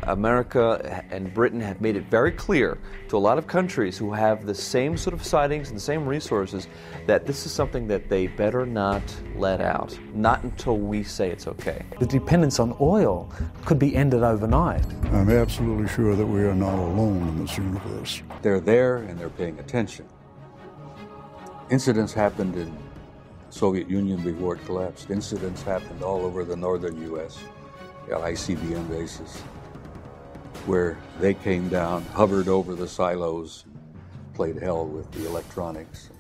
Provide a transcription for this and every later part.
America and Britain have made it very clear to a lot of countries who have the same sort of sightings and the same resources that this is something that they better not let out, not until we say it's okay. The dependence on oil could be ended overnight. I'm absolutely sure that we are not alone in this universe. They're there and they're paying attention. Incidents happened in the Soviet Union before it collapsed. Incidents happened all over the northern U.S., at ICBM bases, where they came down, hovered over the silos, played hell with the electronics.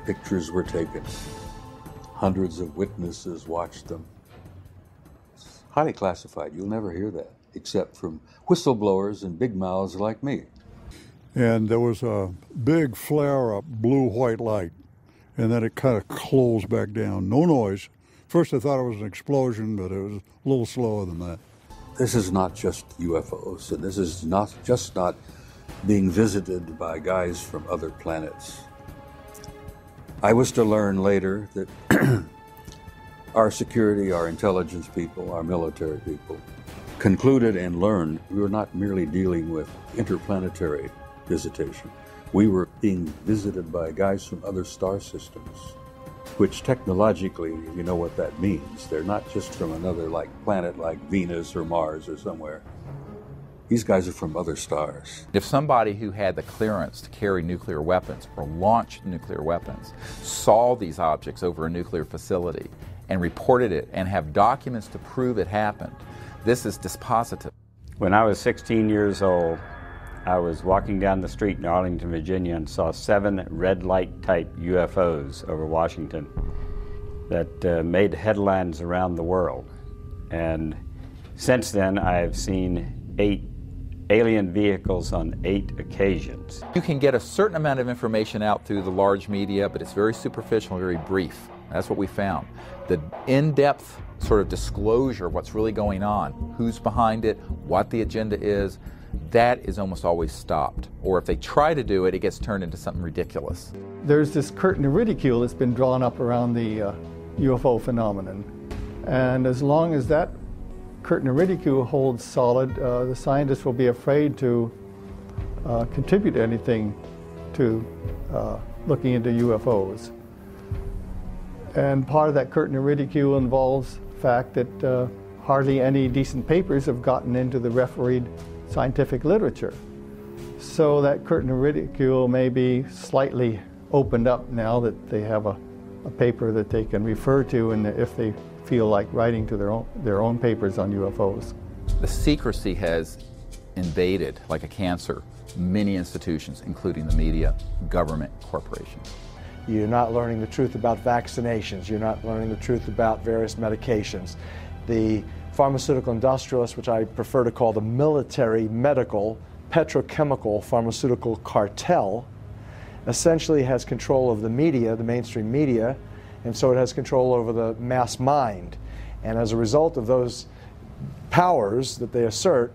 Pictures were taken. Hundreds of witnesses watched them. It's highly classified. You'll never hear that, except from whistleblowers and big mouths like me. And there was a big flare-up, blue-white light, and then it kind of closed back down. No noise. First I thought it was an explosion, but it was a little slower than that. This is not just UFOs, and this is not being visited by guys from other planets. I was to learn later that our security, our intelligence people, our military people concluded and learned we were not merely dealing with interplanetary visitation. We were being visited by guys from other star systems, which technologically, you know what that means. They're not just from another planet like Venus or Mars or somewhere. These guys are from other stars. If somebody who had the clearance to carry nuclear weapons or launch nuclear weapons saw these objects over a nuclear facility and reported it and have documents to prove it happened, this is dispositive. When I was 16 years old, I was walking down the street in Arlington, Virginia, and saw 7 red light type UFOs over Washington that made headlines around the world. And since then, I've seen 8 alien vehicles on 8 occasions. You can get a certain amount of information out through the large media, but it's very superficial, very brief. That's what we found. The in-depth sort of disclosure of what's really going on, who's behind it, what the agenda is, that is almost always stopped. Or if they try to do it, it gets turned into something ridiculous. There's this curtain of ridicule that's been drawn up around the UFO phenomenon. And as long as that curtain of ridicule holds solid, the scientists will be afraid to contribute anything to looking into UFOs. And part of that curtain of ridicule involves the fact that hardly any decent papers have gotten into the refereed scientific literature. So that curtain of ridicule may be slightly opened up now that they have a paper that they can refer to, and if they feel like writing to their own papers on UFOs. The secrecy has invaded, like a cancer, many institutions, including the media, government, corporations. You're not learning the truth about vaccinations. You're not learning the truth about various medications. The pharmaceutical industrialists, which I prefer to call the military, medical, petrochemical, pharmaceutical cartel, essentially has control of the media, the mainstream media, and so it has control over the mass mind. And as a result of those powers that they assert,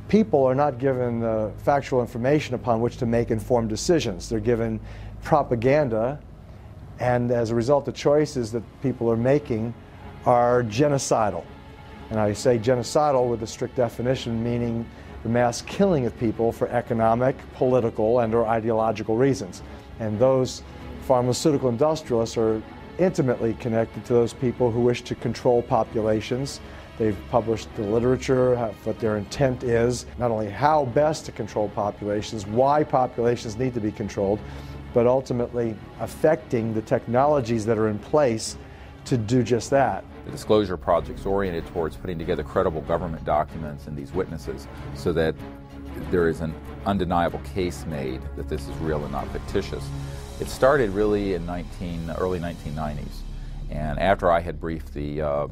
people are not given factual information upon which to make informed decisions. They're given propaganda, and as a result, the choices that people are making are genocidal. And I say genocidal with a strict definition, meaning the mass killing of people for economic, political, and or ideological reasons. And those pharmaceutical industrialists are intimately connected to those people who wish to control populations. They've published the literature, what their intent is, not only how best to control populations, why populations need to be controlled, but ultimately affecting the technologies that are in place to do just that. The Disclosure Project is oriented towards putting together credible government documents and these witnesses so that there is an undeniable case made that this is real and not fictitious. It started really in early 1990s, and after I had briefed the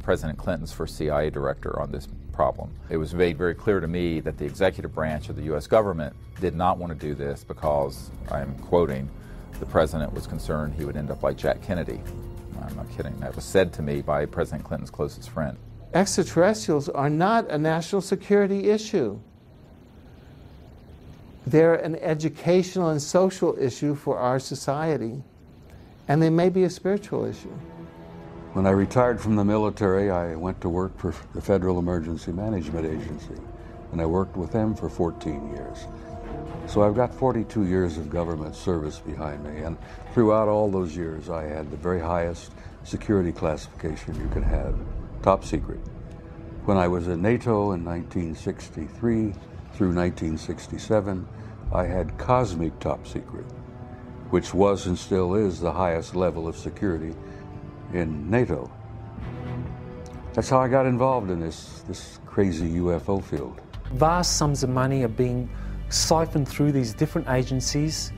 President Clinton's first CIA director on this problem, it was made very clear to me that the executive branch of the U.S. government did not want to do this because, I am quoting, the President was concerned he would end up like Jack Kennedy. I'm not kidding. That was said to me by President Clinton's closest friend. Extraterrestrials are not a national security issue. They're an educational and social issue for our society, and they may be a spiritual issue. When I retired from the military, I went to work for the Federal Emergency Management Agency, and I worked with them for 14 years. So I've got 42 years of government service behind me, and throughout all those years I had the very highest security classification you can have, top secret. When I was in NATO in 1963 through 1967, I had cosmic top secret, which was and still is the highest level of security in NATO. That's how I got involved in this crazy UFO field. Vast sums of money are being siphoned through these different agencies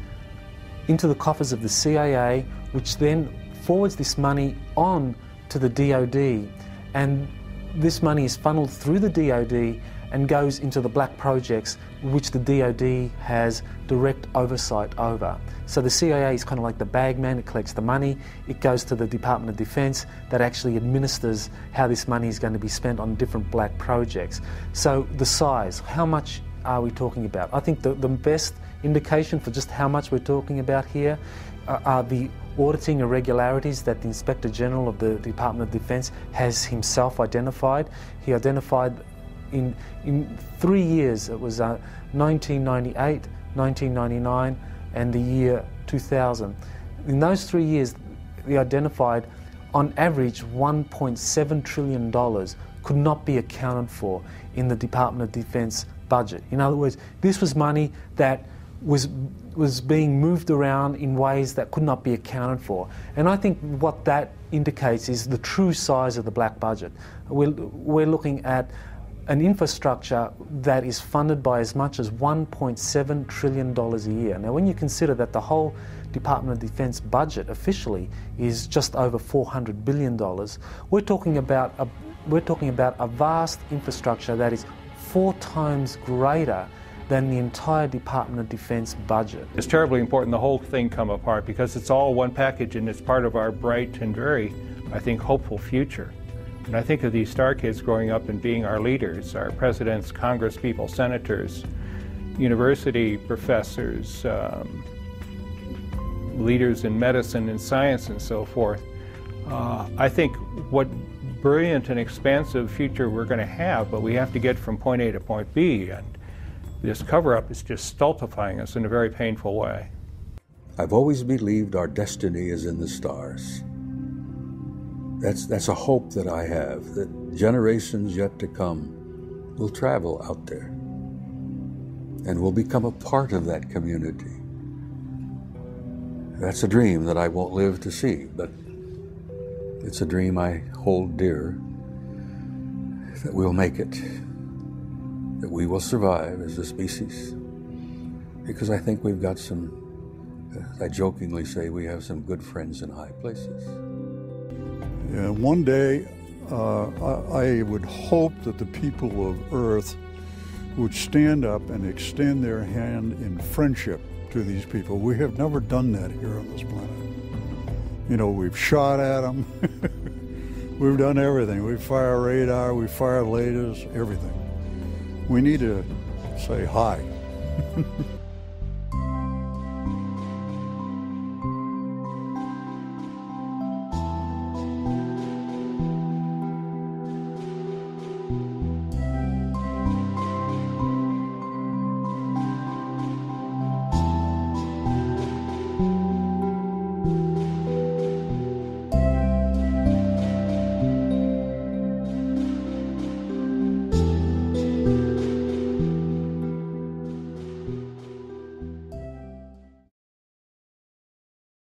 into the coffers of the CIA, which then forwards this money on to the DoD, and this money is funneled through the DoD and goes into the black projects which the DoD has direct oversight over. So the CIA is kind of like the bag man. It collects the money, it goes to the Department of Defense that actually administers how this money is going to be spent on different black projects. So the size, how much are we talking about? I think the best indication for just how much we're talking about here are the auditing irregularities that the Inspector General of the Department of Defense has himself identified. He identified in 3 years, it was 1998, 1999 and the year 2000. In those 3 years, they identified on average $1.7 trillion could not be accounted for in the Department of Defense budget. In other words, this was money that was being moved around in ways that could not be accounted for. And I think what that indicates is the true size of the black budget. We're looking at an infrastructure that is funded by as much as $1.7 trillion a year. Now, when you consider that the whole Department of Defense budget officially is just over $400 billion, we're talking about a vast infrastructure that is 4 times greater than the entire Department of Defense budget. It's terribly important the whole thing come apart because it's all one package and it's part of our bright and very, I think, hopeful future. And I think of these star kids growing up and being our leaders, our presidents, congresspeople, senators, university professors, leaders in medicine and science and so forth. I think what brilliant and expansive future we're going to have, but we have to get from point A to point B, and this cover-up is just stultifying us in a very painful way. I've always believed our destiny is in the stars. That's a hope that I have, that generations yet to come will travel out there and will become a part of that community. That's a dream that I won't live to see, but it's a dream I hold dear, that we'll make it, that we will survive as a species, because I think we've got some, as I jokingly say, we have some good friends in high places. And one day, I would hope that the people of Earth would stand up and extend their hand in friendship to these people. We have never done that here on this planet. You know, we've shot at them. We've done everything. We fire radar, we fire lasers, everything. We need to say hi.